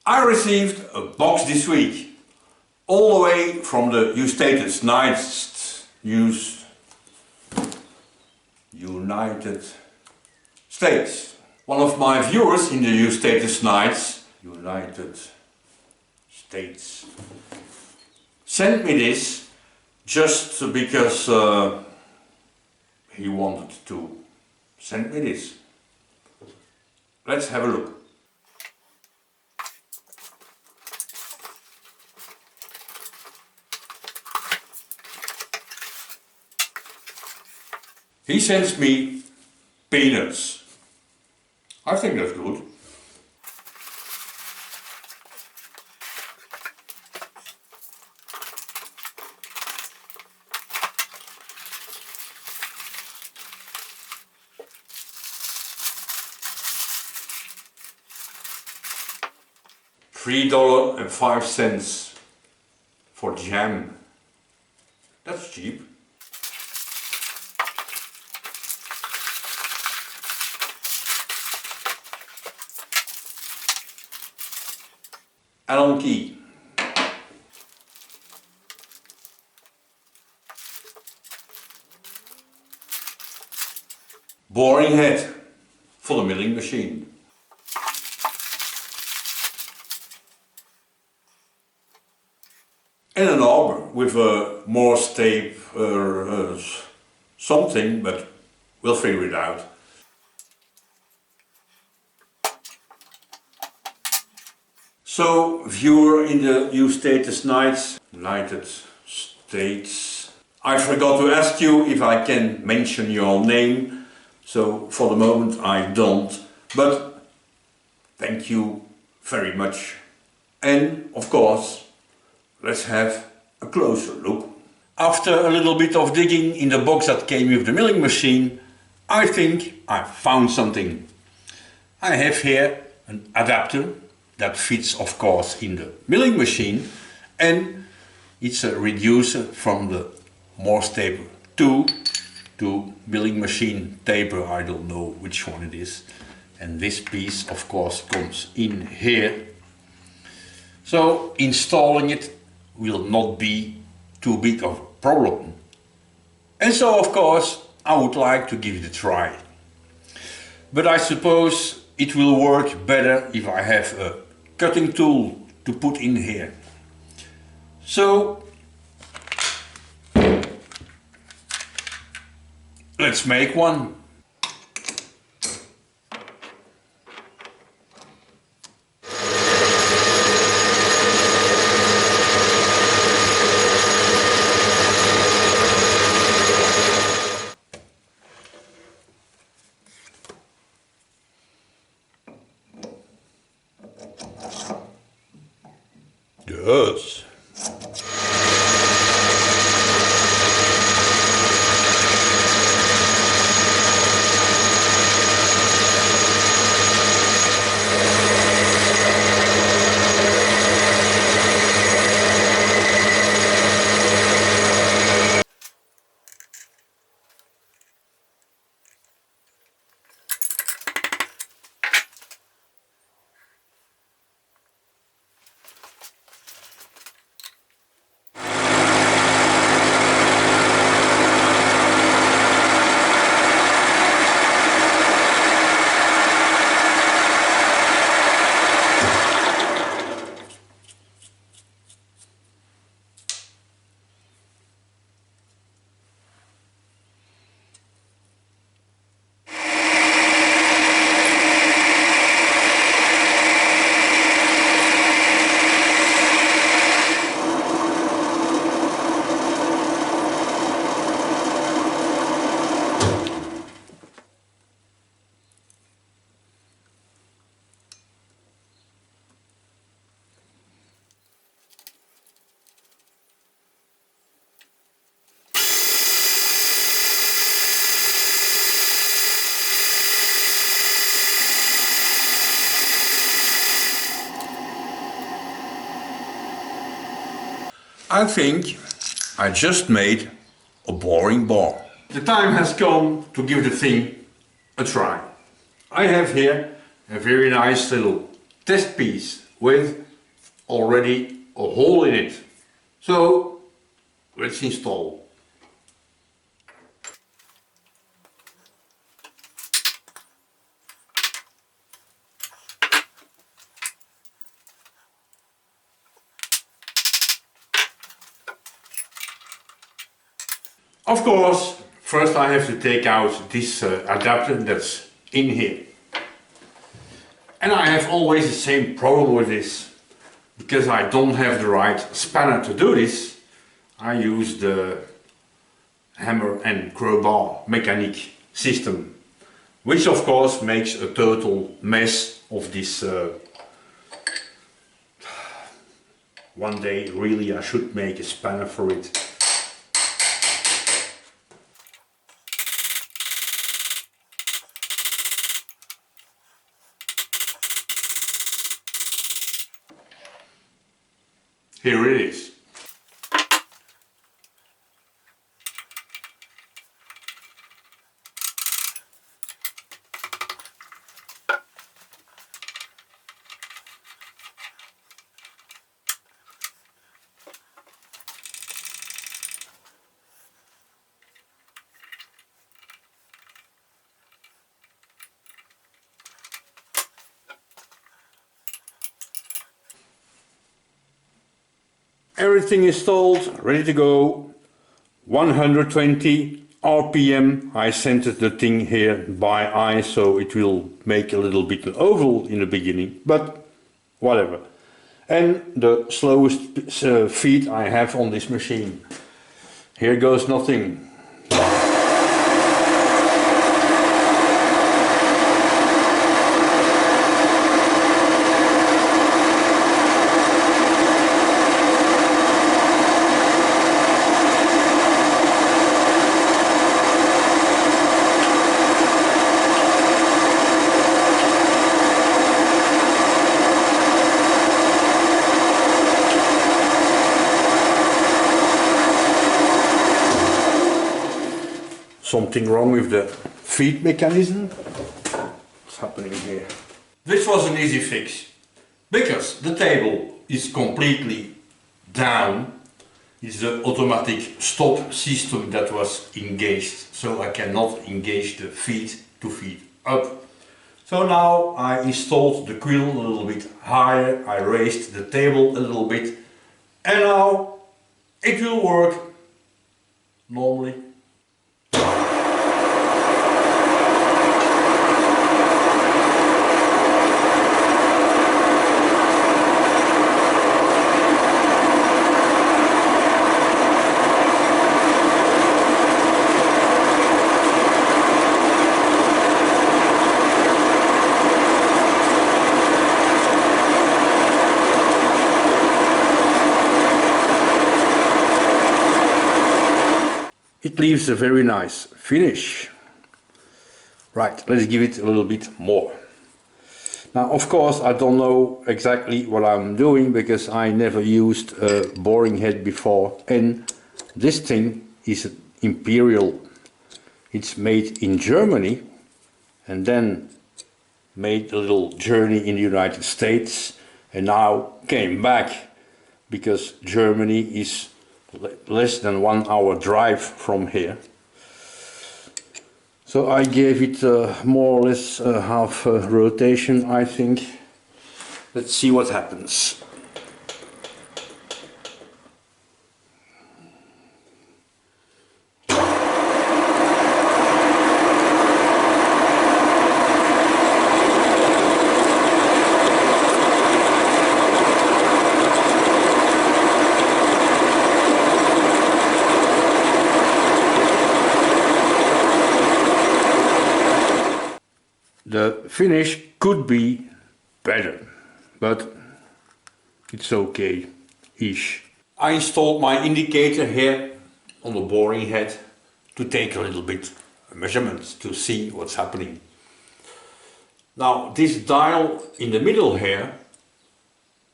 I received a box this week, all the way from the United States. One of my viewers in the United States sent me this just because he wanted to send me this. Let's have a look. He sends me peanuts. I think that's good. $3.05 for jam. That's cheap. Allen key. Boring head for the milling machine. And an arbor with a Morse tape or something, but we'll figure it out. So, viewer in the United States, I forgot to ask you if I can mention your name, so for the moment I don't, but thank you very much. And of course, let's have a closer look. After a little bit of digging in the box that came with the milling machine, I think I found something. I have here an adapter that fits of course in the milling machine, and it's a reducer from the Morse taper 2 to milling machine taper, I don't know which one it is. And this piece of course comes in here. So installing it will not be too big of a problem. And so of course I would like to give it a try. But I suppose it will work better if I have a cutting tool to put in here. So let's make one. Yes. I think I just made a boring bar. The time has come to give the thing a try. I have here a very nice little test piece with already a hole in it. So let's install. Of course, first I have to take out this adapter that's in here. And I have always the same problem with this. Because I don't have the right spanner to do this, I use the hammer and crowbar mechanic system. Which of course makes a total mess of this. One day really I should make a spanner for it. Here it is. Everything installed, ready to go. 120 RPM. I centered the thing here by eye, so it will make a little bit an oval in the beginning, but whatever. And the slowest feed I have on this machine. Here goes nothing. Something wrong with the feed mechanism? What's happening here? This was an easy fix. Because the table is completely down. It's the automatic stop system that was engaged. So I cannot engage the feed to feed up. So now I installed the quill a little bit higher. I raised the table a little bit. And now it will work normally. It leaves a very nice finish. Right, let's give it a little bit more. Now, of course, I don't know exactly what I'm doing because I never used a boring head before. And this thing is an Imperial. It's made in Germany and then made a little journey in the United States and now came back because Germany is less than 1 hour drive from here. So I gave it more or less half rotation, I think. Let's see what happens. The finish could be better, but it's okay-ish. I installed my indicator here on the boring head to take a little bit measurements to see what's happening. Now this dial in the middle here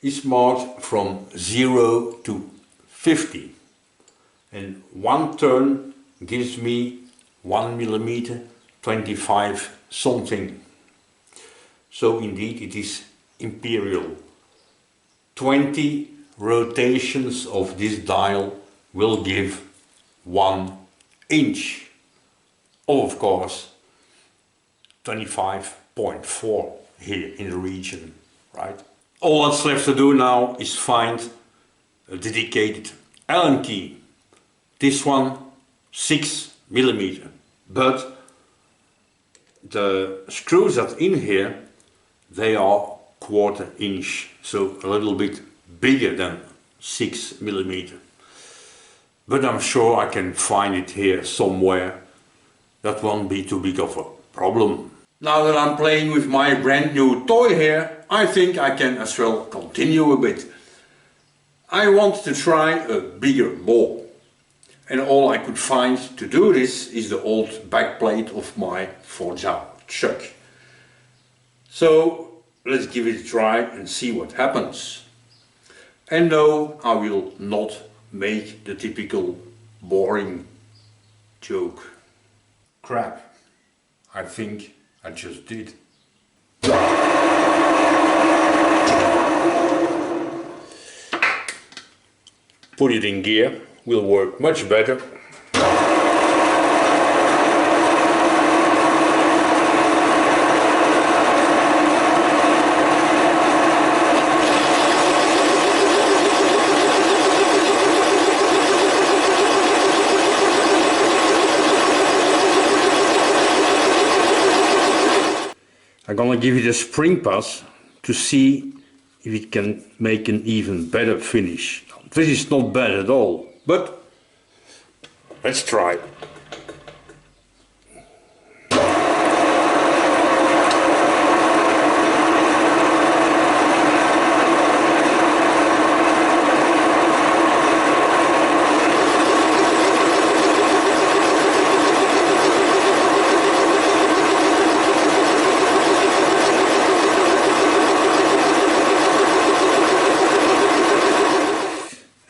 is marked from 0 to 50 and one turn gives me 1 millimeter 25 something. So indeed it is Imperial. 20 rotations of this dial will give 1 inch. Of course 25.4 here in the region, right? All that's left to do now is find a dedicated Allen key. This one 6 mm, but the screws that in here, they are 1/4 inch, so a little bit bigger than 6 mm. But I'm sure I can find it here somewhere. That won't be too big of a problem. Now that I'm playing with my brand new toy here, I think I can as well continue a bit. I want to try a bigger ball. And all I could find to do this is the old backplate of my Forza chuck. So let's give it a try and see what happens. And no, I will not make the typical boring joke. Crap, I think I just did. Put it in gear, will work much better. I'm gonna give it a spring pass to see if it can make an even better finish. This is not bad at all, but let's try.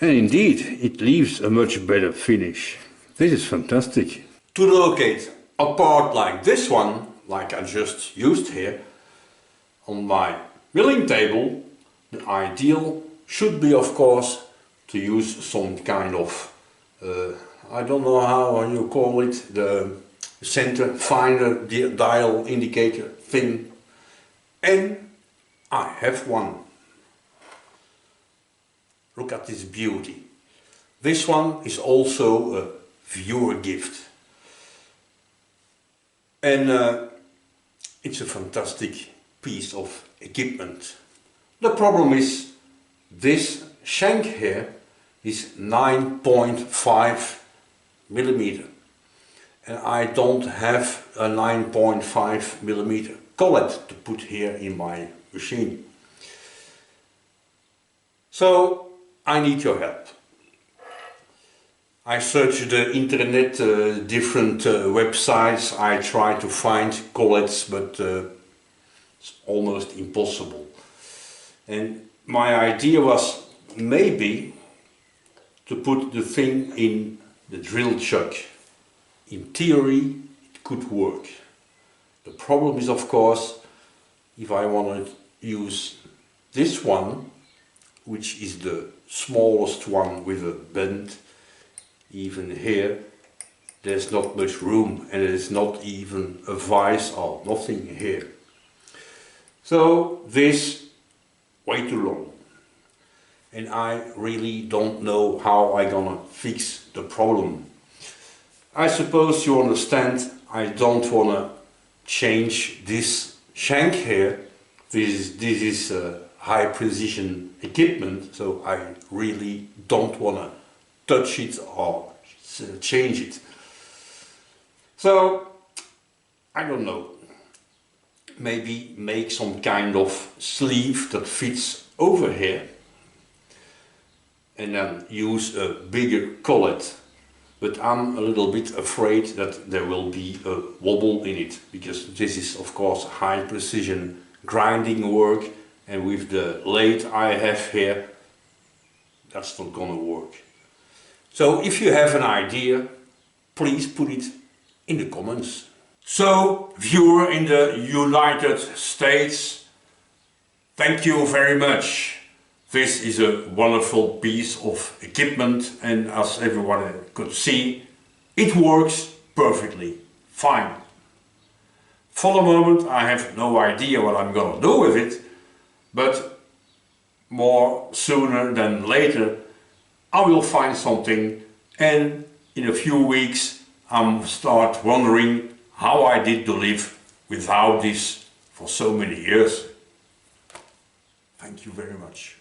And indeed, it leaves a much better finish. This is fantastic. To locate a part like this one, like I just used here, on my milling table, the ideal should be, of course, to use some kind of, I don't know how you call it, the center finder dial indicator thing. And I have one. Look at this beauty. This one is also a viewer gift. And it's a fantastic piece of equipment. The problem is this shank here is 9.5 millimeter. And I don't have a 9.5 millimeter collet to put here in my machine. So I need your help. I searched the internet, different websites. I try to find collets, but it's almost impossible. And my idea was maybe to put the thing in the drill chuck. In theory, it could work. The problem is, of course, if I want to use this one, which is the smallest one with a bend, even here there's not much room, and there's not even a vise or nothing here. So this way too long, and I really don't know how I'm gonna fix the problem. I suppose you understand, I don't wanna change this shank here. This is high precision equipment, so I really don't want to touch it or change it. So I don't know, maybe make some kind of sleeve that fits over here and then use a bigger collet. But I'm a little bit afraid that there will be a wobble in it, because this is of course high precision grinding work. And with the lathe I have here, that's not gonna work. So if you have an idea, please put it in the comments. So, viewer in the United States, thank you very much This is a wonderful piece of equipment, and as everyone could see, it works perfectly fine. For the moment I have no idea what I'm gonna do with it, but more sooner than later I will find something, and in a few weeks I'll start wondering how I did to live without this for so many years. Thank you very much.